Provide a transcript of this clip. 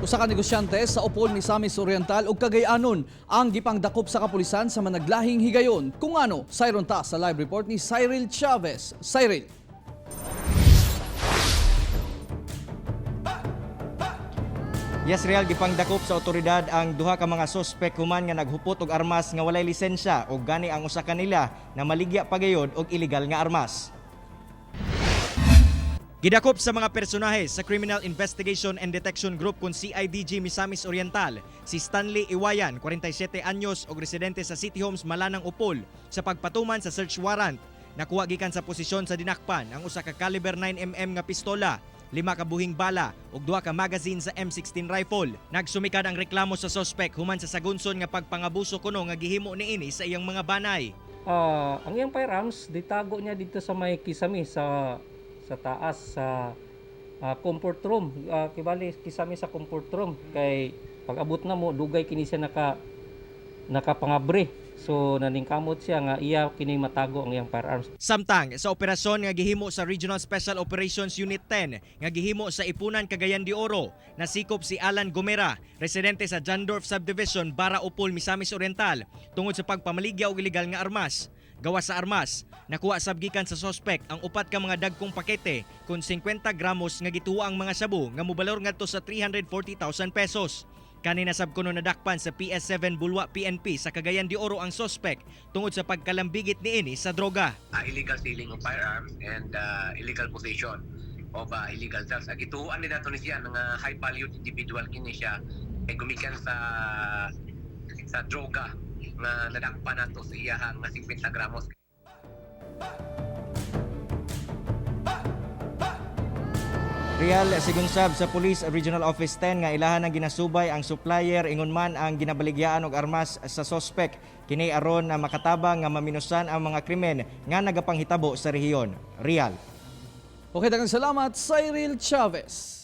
Usa ka negosyante sa Opol, Misamis Oriental ug Cagayanon ang gipangdakop sa kapulisan sa managlahing higayon. Kung ano, sayron ta sa live report ni Cyril Chavez. Cyril. Yes, real gipangdakop sa otoridad ang duha ka mga sospek human nga naghupot og armas nga walay lisensya ug gani ang usa kanila na maligya pagayod og illegal nga armas. Gidakop sa mga personahe sa Criminal Investigation and Detection Group kung CIDG Misamis Oriental si Stanley Iwayan, 47 anyos og residente sa City Homes, Malanang, Opol sa pagpatuman sa search warrant. Nakuha gikan sa posisyon sa dinakpan ang usa ka caliber 9mm nga pistola, 5 ka buhing bala ug 2 ka magazine sa M16 rifle. Nagsumikad ang reklamo sa suspect human sa sagunson nga pagpangabuso kuno nga gihimo niini sa iyang mga banay. Ang iyang firearms ditago niya dito sa may kisame sa taas sa comfort room. Kibali kisame sa comfort room kay pag abot na mo dugay kini siya nakapangabre. So naningkamot siya nga iya kini matago ang iyang firearms. Samtang sa operasyon nga gihimo sa Regional Special Operations Unit 10 nga gihimo sa Ipunan, Cagayan de Oro, nasikop si Alan Gomera, residente sa Jandorf Subdivision, Bara, Opol, Misamis Oriental tungod sa pagpamaligya og ilegal nga armas. Gawas sa armas, nakuha sab gikan sa suspect ang upat ka mga dagkong pakete kun 50 gramos nga gituwa ang mga sabu nga mobalor ngadto sa 340,000 pesos. Kanina sab kuno nadakpan sa PS7 Bulwa PNP sa Cagayan de Oro ang suspect tungod sa pagkalambigit niini sa droga. Illegal stealing of firearms and illegal possession of illegal drugs. Gituan nila to ni siya nga high valued individual kini siya ay gumikan sa droga nga nadakpan nato sa iya nga 50 gramos. Real sigunsab sa Police Regional Office 10 nga ilahan ang ginasubay ang supplier ingon man ang ginabaligyaan og armas sa suspect kini aron na makatabang nga maminusan ang mga krimen nga nagapanghitabo sa rehiyon. Real. Okay, daghang salamat Cyril Chavez.